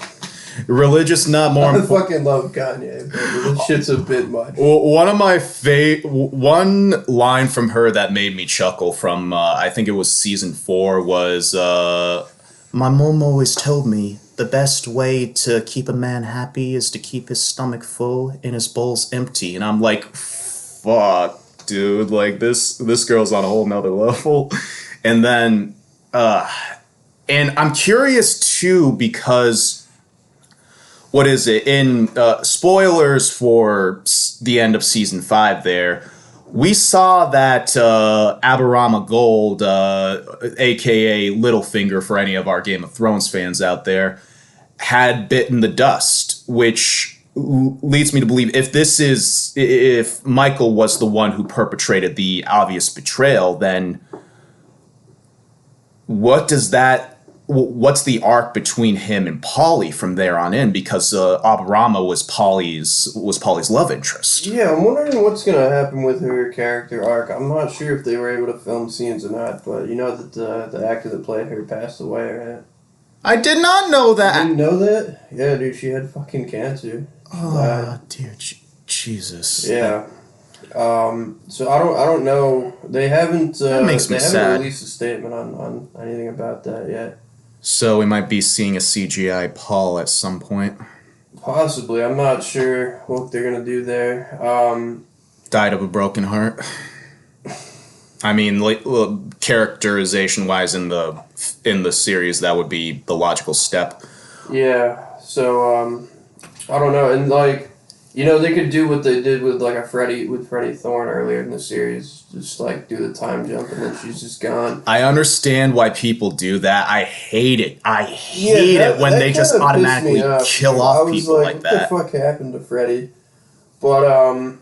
Religious nut, more. I fucking love Kanye, but this shit's a bit much. One of my one line from her that made me chuckle from I think it was season 4 was my mom always told me the best way to keep a man happy is to keep his stomach full and his bowls empty, and I'm like, fuck, dude, like this girl's on a whole nother level. And then and I'm curious too, because what is it? In spoilers for the end of season 5 there, we saw that Aberama Gold, a.k.a. Littlefinger for any of our Game of Thrones fans out there, had bitten the dust, which leads me to believe if Michael was the one who perpetrated the obvious betrayal, then what's the arc between him and Polly from there on in? Because Aburama was Polly's love interest. Yeah, I'm wondering what's gonna happen with her character arc. I'm not sure if they were able to film scenes or not, but you know that the actor that played her passed away, right? I did not know that. You didn't know that? Yeah, dude, she had fucking cancer. Oh, dear Jesus. Yeah. So I don't know. They haven't. That makes me sad. Released a statement on anything about that yet. So we might be seeing a CGI Paul at some point. Possibly. I'm not sure what they're gonna do there. Died of a broken heart. I mean, characterization-wise in the series, that would be the logical step. Yeah. So I don't know, and like, you know, they could do what they did with like Freddie Thorne earlier in the series, just like do the time jump and then she's just gone. I understand why people do that. I hate it. I hate it when they just automatically kill off people like that. What the fuck happened to Freddie? But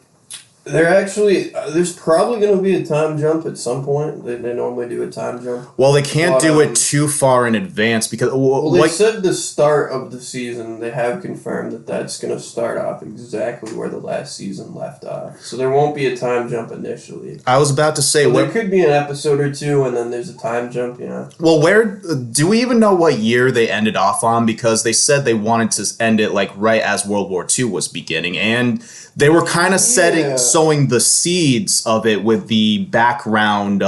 there's probably going to be a time jump at some point. They normally do a time jump. Well, they can't do it too far in advance because... Well, they said the start of the season, they have confirmed that that's going to start off exactly where the last season left off. So there won't be a time jump initially. I was about to say... there could be an episode or two, and then there's a time jump, you know? Well, do we even know what year they ended off on? Because they said they wanted to end it like right as World War II was beginning, and... they were kind of sowing the seeds of it with the background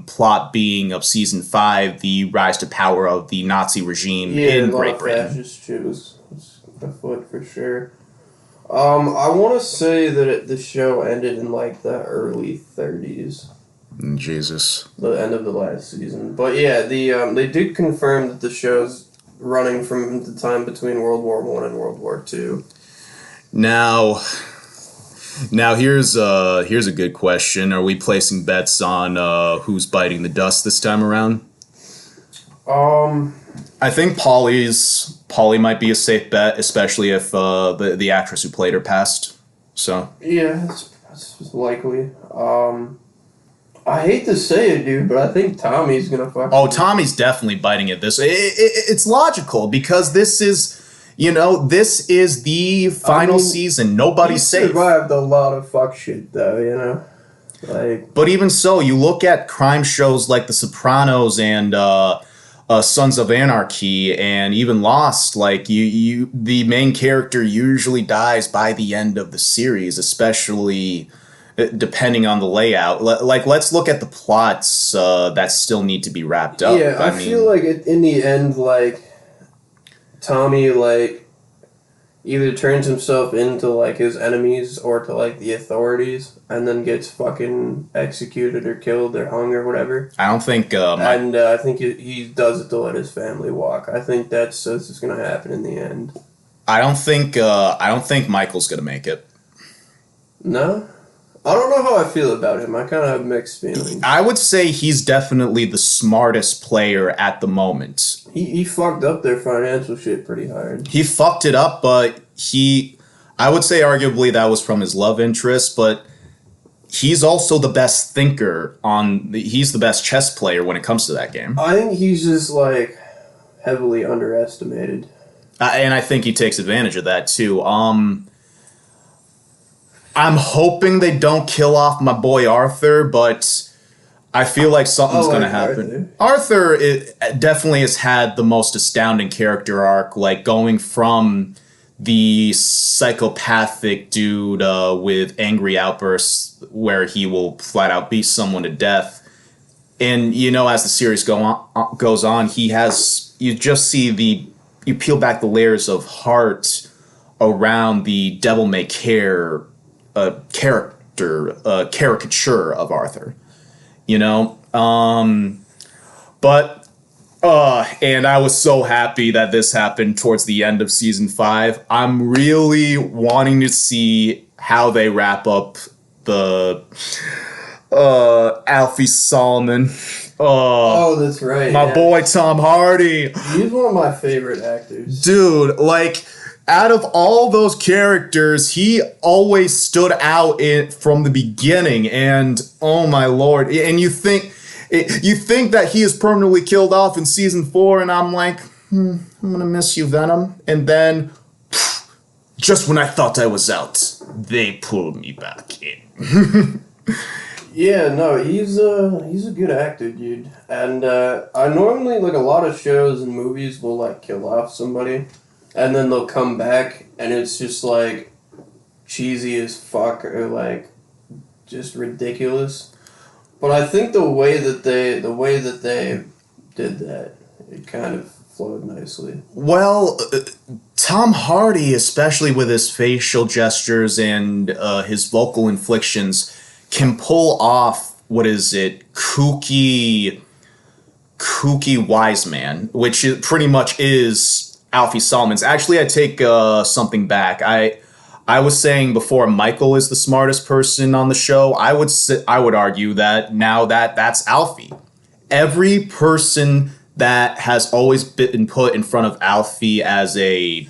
plot being of season 5, the rise to power of the Nazi regime in Great Britain. Fascist shit was afoot for sure. I want to say that the show ended in like the early 30s. Jesus. The end of the last season. But yeah, they did confirm that the show's running from the time between World War I and World War II. Now here's a good question. Are we placing bets on who's biting the dust this time around? I think Polly might be a safe bet, especially if the actress who played her passed. So yeah, that's likely. I hate to say it, dude, but I think Tommy's gonna fuck. Oh, Tommy's definitely biting it. It's logical because this is. You know, this is the final season. Nobody's safe. Survived a lot of fuck shit, though, you know? But even so, you look at crime shows like The Sopranos and Sons of Anarchy and even Lost, like, the main character usually dies by the end of the series, especially depending on the layout. Like, let's look at the plots that still need to be wrapped up. Yeah, I feel like in the end, like, Tommy, like, either turns himself into, like, his enemies or to, like, the authorities and then gets fucking executed or killed or hung or whatever. I don't think... I think he does it to let his family walk. I think that's just going to happen in the end. I don't think Michael's going to make it. No? I don't know how I feel about him. I kind of have mixed feelings. I would say he's definitely the smartest player at the moment. He fucked up their financial shit pretty hard. He fucked it up, but I would say arguably that was from his love interest, but he's also the best thinker he's the best chess player when it comes to that game. I think he's just, like, heavily underestimated. And I think he takes advantage of that, too. I'm hoping they don't kill off my boy Arthur, but I feel like something's going to happen. Arthur definitely has had the most astounding character arc, like going from the psychopathic dude with angry outbursts where he will flat out beat someone to death. And, you know, as the series goes on, you just see you peel back the layers of heart around the devil-may-care caricature of Arthur, you know, and I was so happy that this happened towards the end of season 5. I'm really wanting to see how they wrap up the Alfie Solomon. Oh, that's right. My boy Tom Hardy. He's one of my favorite actors. Dude, like, out of all those characters, he always stood out from the beginning. And oh my lord! And you think that he is permanently killed off in season 4, and I'm like, I'm gonna miss you, Venom. And then, just when I thought I was out, they pulled me back in. Yeah, no, he's a good actor, dude. And I normally, like, a lot of shows and movies will, like, kill off somebody, and then they'll come back, and it's just, like, cheesy as fuck, or, like, just ridiculous. But I think the way that they did that, it kind of flowed nicely. Well, Tom Hardy, especially with his facial gestures and his vocal inflections, can pull off, kooky wise man, which pretty much is Alfie Solomons. Actually, I take something back. I was saying before Michael is the smartest person on the show. I would argue that now that's Alfie. Every person that has always been put in front of Alfie as an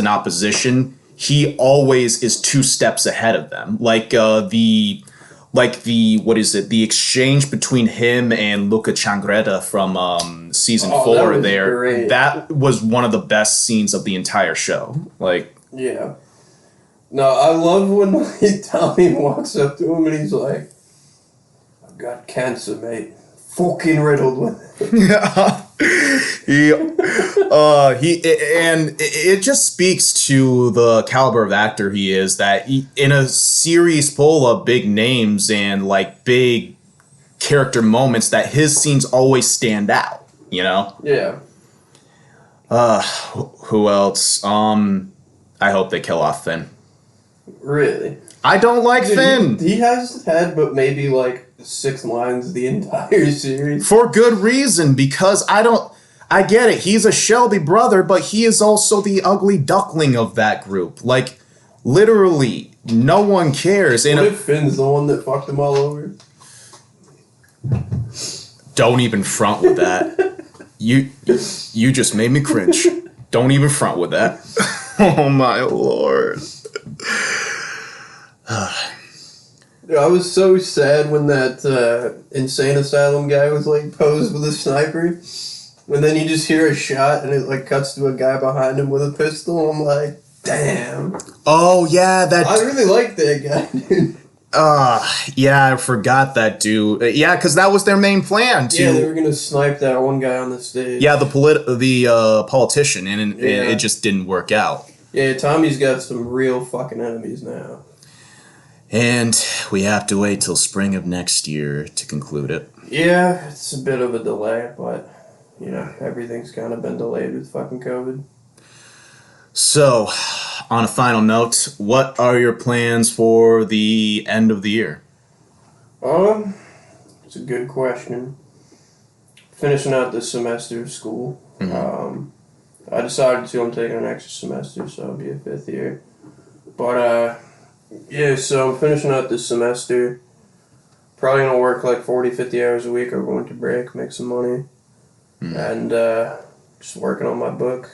opposition, he always is 2 steps ahead of them. The exchange between him and Luca Changreta from season 4 there. Great. That was one of the best scenes of the entire show. Yeah. No, I love when Tommy walks up to him and he's like, I've got cancer, mate. Fucking riddled with it. Yeah. And it just speaks to the caliber of actor he is, that in a series full of big names and like big character moments, that his scenes always stand out, you know? Yeah. Who else? I hope they kill off Finn. Really? I don't like Finn. He has had but maybe like 6 lines the entire series. For good reason, because I get it. He's a Shelby brother, but he is also the ugly duckling of that group. Like, literally, no one cares. What if Finn's the one that fucked them all over? Don't even front with that. You just made me cringe. Don't even front with that. Oh my lord. I was so sad when that insane asylum guy was like posed with a sniper. And then you just hear a shot and it like cuts to a guy behind him with a pistol. I'm like, damn. Oh yeah, I really like that guy, dude. Yeah, I forgot that dude. Yeah, because that was their main plan too. Yeah, they were gonna snipe that one guy on the stage. Yeah, the politician, and it just didn't work out. Yeah, Tommy's got some real fucking enemies now. And we have to wait till spring of next year to conclude it. Yeah, it's a bit of a delay, but, you know, everything's kind of been delayed with fucking COVID. So, on a final note, what are your plans for the end of the year? It's a good question. Finishing out this semester of school. Mm-hmm. I decided I'm taking an extra semester, so I'll be a 5th year. But, yeah, so I'm finishing out this semester. Probably going to work like 40, 50 hours a week over winter break, make some money. And just working on my book.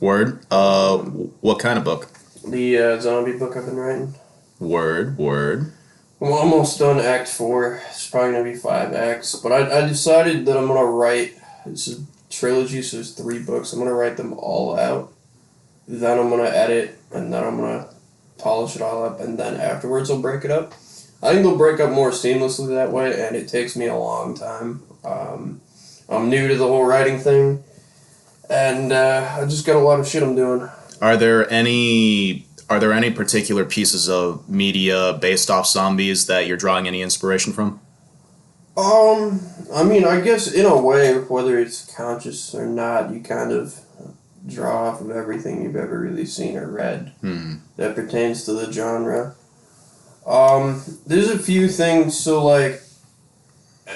Word? What kind of book? The zombie book I've been writing. Word. I'm almost done Act 4. It's probably going to be 5 acts. But I decided that I'm going to write... It's a trilogy, so there's 3 books. I'm going to write them all out. Then I'm going to edit, and then I'm going to polish it all up, and then afterwards I'll break it up. I think they'll break up more seamlessly that way, and it takes me a long time. I'm new to the whole writing thing, and I just got a lot of shit I'm doing. Are there any particular pieces of media based off zombies that you're drawing any inspiration from? I mean, I guess in a way, whether it's conscious or not, you kind of draw off of everything you've ever really seen or read that pertains to the genre. There's a few things, so like,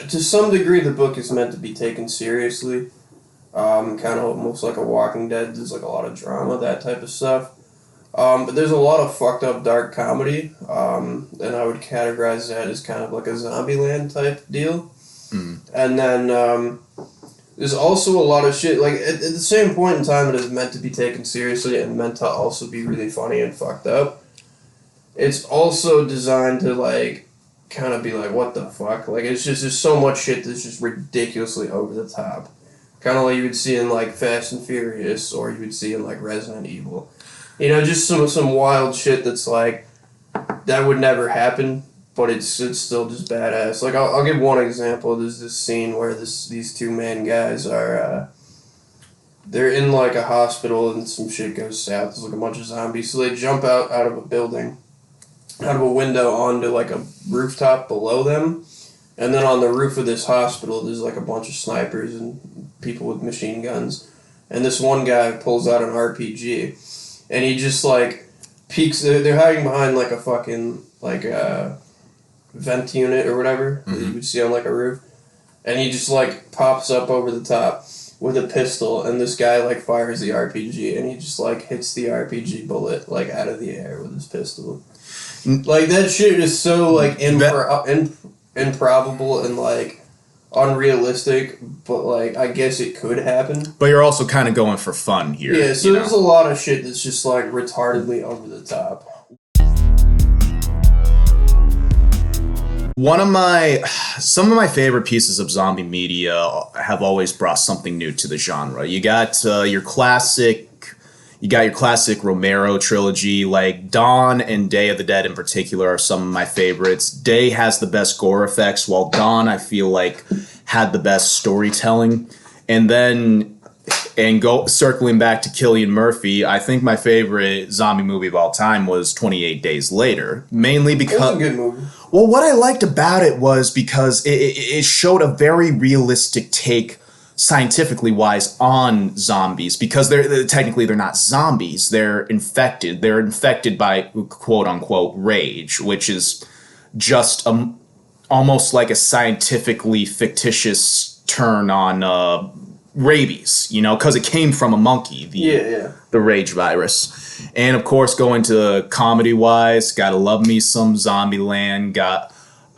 to some degree the book is meant to be taken seriously. Kind of almost like a Walking Dead, there's like a lot of drama, that type of stuff. But there's a lot of fucked up dark comedy, and I would categorize that as kind of like a Zombieland type deal. And then, there's also a lot of shit, like, at the same point in time it is meant to be taken seriously and meant to also be really funny and fucked up. It's also designed to, like, kind of be like, what the fuck? Like, it's just, there's so much shit that's just ridiculously over the top. Kind of like you would see in, like, Fast and Furious, or you would see in, like, Resident Evil. You know, just some wild shit that's, like, that would never happen, but it's still just badass. Like, I'll give one example. There's this scene where these two main guys are, they're in, like, a hospital and some shit goes south. There's, like, a bunch of zombies. So they jump out of a building, out of a window onto, like, a rooftop below them. And then on the roof of this hospital, there's, like, a bunch of snipers and people with machine guns. And this one guy pulls out an RPG. And he just, like, peeks. They're hiding behind, like, a fucking, like, vent unit or whatever that you would see on, like, a roof. And he just, like, pops up over the top with a pistol. And this guy, like, fires the RPG. And he just, like, hits the RPG bullet, like, out of the air with his pistol. Like, that shit is so, like, improbable and, like, unrealistic, but, like, I guess it could happen. But you're also kind of going for fun here. Yeah, so there's a lot of shit that's just, like, retardedly over the top. Some of my favorite pieces of zombie media have always brought something new to the genre. You got your classic Romero trilogy, like Dawn and Day of the Dead in particular are some of my favorites. Day has the best gore effects, while Dawn, I feel like, had the best storytelling. And then, circling back to Cillian Murphy, I think my favorite zombie movie of all time was 28 Days Later. Mainly because... It was a good movie. Well, what I liked about it was because it showed a very realistic take, scientifically wise, on zombies, because they're technically not zombies, they're infected by quote unquote rage, which is just almost like a scientifically fictitious turn on rabies, you know, because it came from a monkey, the rage virus. And of course, going to comedy wise, gotta love me some Zombieland.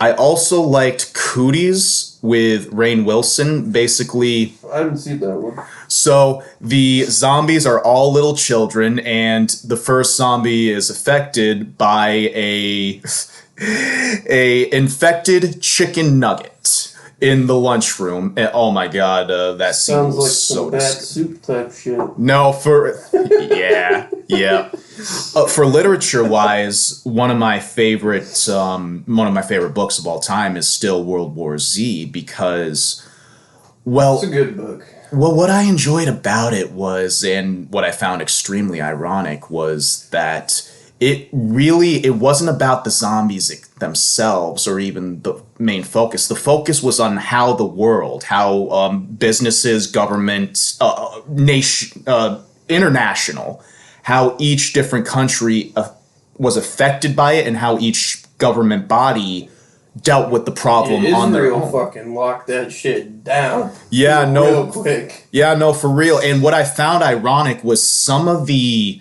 I also liked Cooties with Rainn Wilson. Basically, I haven't seen that one. So the zombies are all little children, and the first zombie is affected by a infected chicken nugget in the lunchroom. And, oh my god, that scene sounds was like so some bad soup type shit. No, yeah. For literature-wise, one of my favorite books of all time is still World War Z, because, well, it's a good book. Well, what I enjoyed about it was, and what I found extremely ironic, was that it wasn't about the zombies themselves or even the main focus. The focus was on how the world, how businesses, government, international, how each different country was affected by it, and how each government body dealt with the problem on their own. Israel fucking locked that shit down. Yeah, real quick. Yeah, no, for real. And what I found ironic was some of the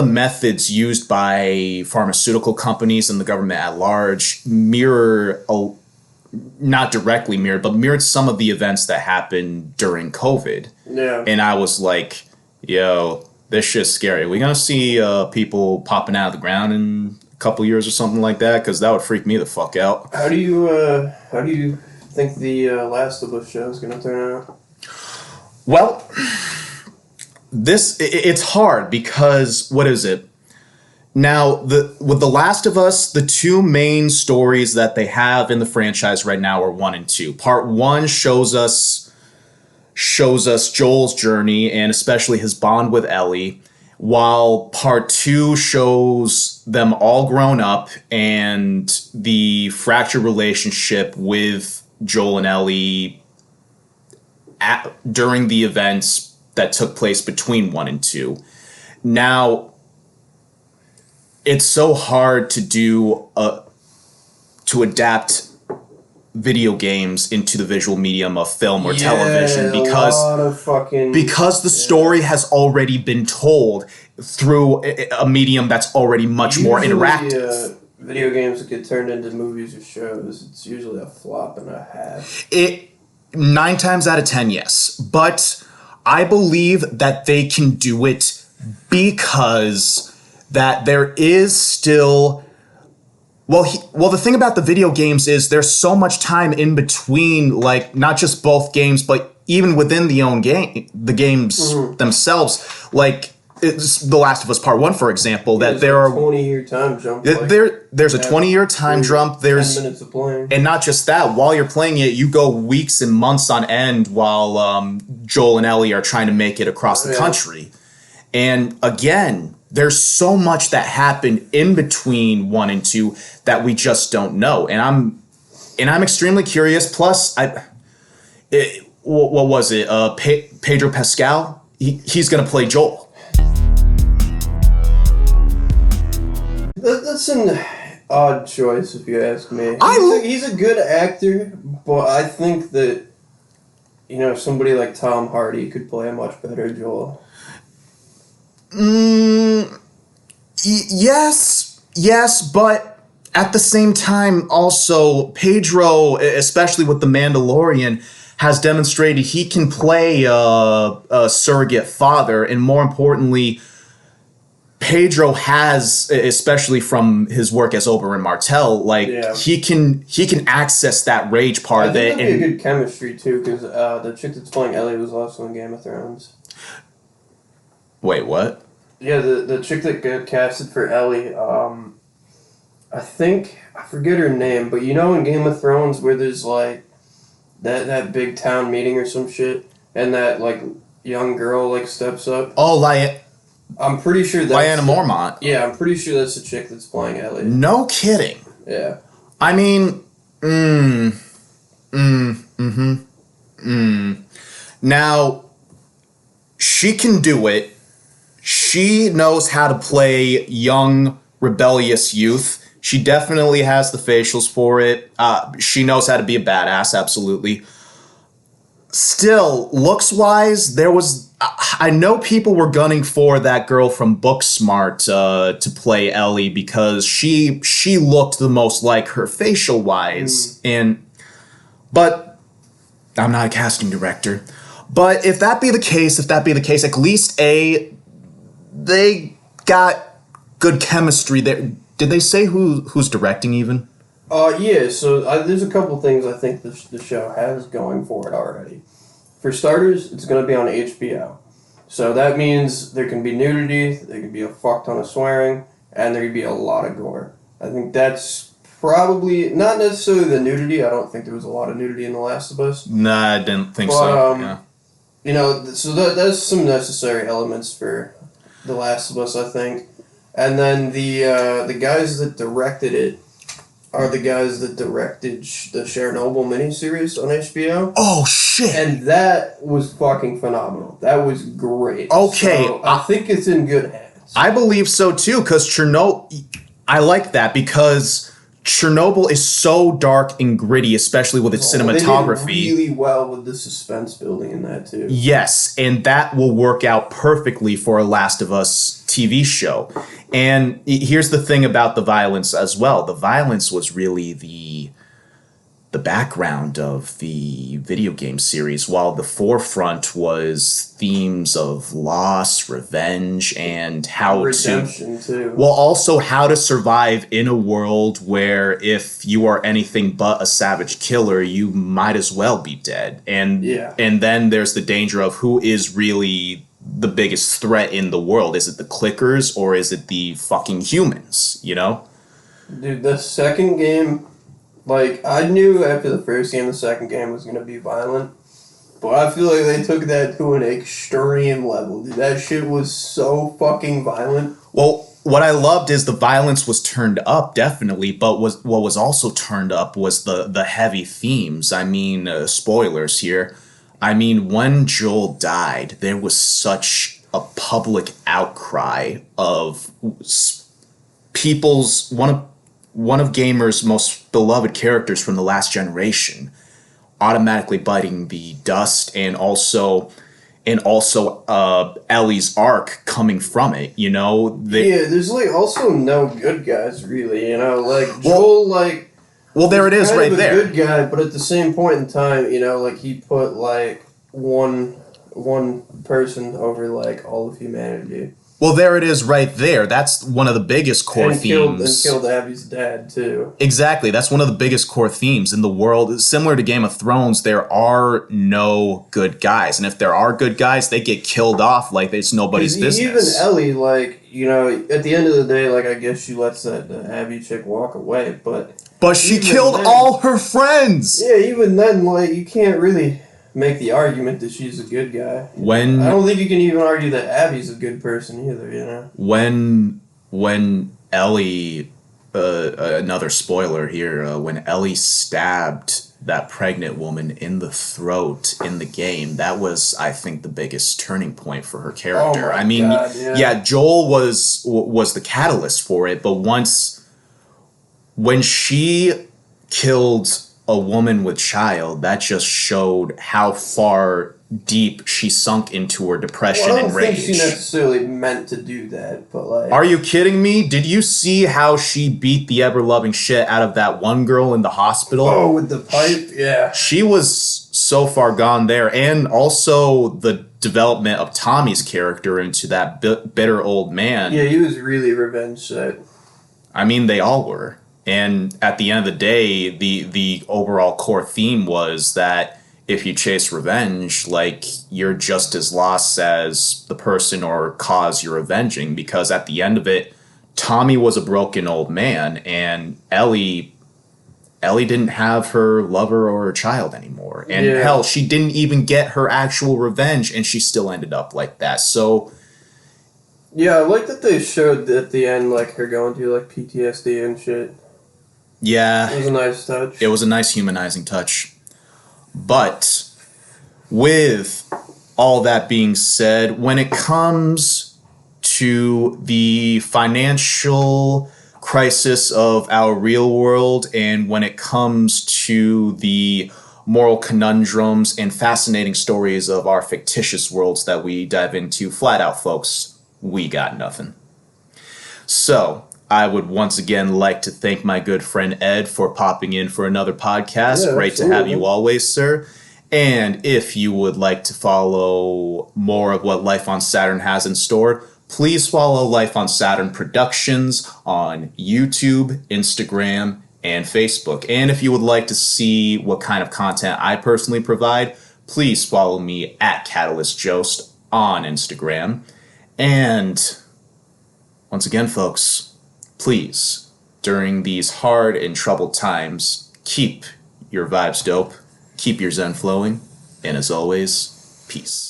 methods used by pharmaceutical companies and the government at large not directly mirrored, but mirrored some of the events that happened during COVID. Yeah. And I was like, yo, this shit's scary. Are we going to see people popping out of the ground in a couple years or something like that? Because that would freak me the fuck out. How do you think the Last of Us show is going to turn out? Well, it's hard because, what is it? Now, with The Last of Us, the two main stories that they have in the franchise right now are 1 and 2. Part 1 shows us Joel's journey and especially his bond with Ellie, while Part 2 shows them all grown up and the fractured relationship with Joel and Ellie during the events that took place between 1 and 2. Now, it's so hard to adapt video games into the visual medium of film or television because the story has already been told through a medium that's already much more interactive. Video games that get turned into movies or shows, it's usually a flop and a half. 9 times out of 10, yes. But I believe that they can do it because that there is still... Well, the thing about the video games is there's so much time in between, like, not just both games, but even within the games themselves. Like, it's The Last of Us Part 1, for example, that there are... 20-year time jump. There's a 20-year time jump. There's 10 minutes of playing. And not just that, while you're playing it, you go weeks and months on end while Joel and Ellie are trying to make it across the country. And again, there's so much that happened in between 1 and 2 that we just don't know. And I'm extremely curious. Plus, what was it? Pedro Pascal? He's going to play Joel. That's an odd choice, if you ask me. He's a good actor, but I think that, somebody like Tom Hardy could play a much better Joel. Yes, but at the same time, also, Pedro, especially with The Mandalorian, has demonstrated he can play a surrogate father, and more importantly, Pedro has, especially from his work as Oberyn Martell, he can access that rage part of it. I think that'd be a good chemistry too, because the chick that's playing Ellie was also in Game of Thrones. Wait, what? Yeah, the chick that got casted for Ellie, I forget her name, but in Game of Thrones where there's like that big town meeting or some shit, and that like young girl like steps up. Oh, I'm pretty sure that's... Lyanna Mormont. Yeah, I'm pretty sure that's the chick that's playing Ellie. No kidding. Yeah. I mean... Now, she can do it. She knows how to play young, rebellious youth. She definitely has the facials for it. She knows how to be a badass, absolutely. Still, looks-wise, there was... I know people were gunning for that girl from Booksmart to play Ellie because she looked the most like her facial-wise. But I'm not a casting director. But if that be the case, at least they got good chemistry there. Did they say who's directing even? Yeah, so there's a couple things I think the show has going for it already. For starters, it's going to be on HBO. So that means there can be nudity, there can be a fuck ton of swearing, and there can be a lot of gore. I think that's probably, not necessarily the nudity, I don't think there was a lot of nudity in The Last of Us. Nah, I didn't think so. Yeah. So that's some necessary elements for The Last of Us, I think. And then the guys that directed it are the guys that directed the Chernobyl miniseries on HBO. Oh, shit. And that was fucking phenomenal. That was great. Okay. So I think it's in good hands. I believe so, too, because Chernobyl... I like that, because Chernobyl is so dark and gritty, especially with its cinematography. They did really well with the suspense building in that, too. Yes, and that will work out perfectly for a Last of Us TV show. And here's the thing about the violence as well. The violence was really the background of the video game series, while the forefront was themes of loss, revenge, and how redemption too. Well, also how to survive in a world where if you are anything but a savage killer, you might as well be dead. And then there's the danger of who is really the biggest threat in the world. Is it the clickers or is it the fucking humans, Dude, the second game, I knew after the first game the second game was going to be violent, but I feel like they took that to an extreme level. Dude, that shit was so fucking violent. Well, what I loved is the violence was turned up, definitely, but what was also turned up was the heavy themes. I mean, spoilers here. I mean, when Joel died, there was such a public outcry of people's one of gamers' most beloved characters from the last generation automatically biting the dust, and also Ellie's arc coming from it. There's also no good guys really. Joel Well, there it is, kind right of a there. good guy, but at the same point in time, you know, like he put like one person over like all of humanity. Well, there it is, right there. That's one of the biggest core themes. Killed Abby's dad too. Exactly. That's one of the biggest core themes in the world. Similar to Game of Thrones, there are no good guys. And if there are good guys, they get killed off like it's nobody's business. Even Ellie, like, you know, at the end of the day, like, I guess she lets that Abby chick walk away, but... But she killed all her friends! Yeah, even then, like, you can't really make the argument that she's a good guy. I don't think you can even argue that Abby's a good person either, you know? When Ellie... another spoiler here. When Ellie stabbed that pregnant woman in the throat in the game, that was, I think, the biggest turning point for her character. Oh my God, yeah, Joel was the catalyst for it, but when she killed a woman with child, that just showed how far deep she sunk into her depression and rage. I don't think she necessarily meant to do that, but like... Are you kidding me? Did you see how she beat the ever-loving shit out of that one girl in the hospital? Oh, with the pipe? Yeah. She was so far gone there. And also the development of Tommy's character into that bitter old man. Yeah, he was really revenge set. I mean, they all were. And at the end of the day, the overall core theme was that if you chase revenge, like, you're just as lost as the person or cause you're avenging, because at the end of it, Tommy was a broken old man, and Ellie didn't have her lover or her child anymore. And hell, she didn't even get her actual revenge, and she still ended up like that. So... yeah, I like that they showed at the end, like, her going through, like, PTSD and shit. Yeah. It was a nice touch. It was a nice humanizing touch. But with all that being said, when it comes to the financial crisis of our real world, and when it comes to the moral conundrums and fascinating stories of our fictitious worlds that we dive into, flat out, folks, we got nothing. So... I would once again like to thank my good friend Ed for popping in for another podcast. Yeah, great absolutely. to have you always, sir. And if you would like to follow more of what Life on Saturn has in store, please follow Life on Saturn Productions on YouTube, Instagram, and Facebook. And if you would like to see what kind of content I personally provide, please follow me at Catalyst Jost on Instagram. And once again, folks, please, during these hard and troubled times, keep your vibes dope, keep your zen flowing, and as always, peace.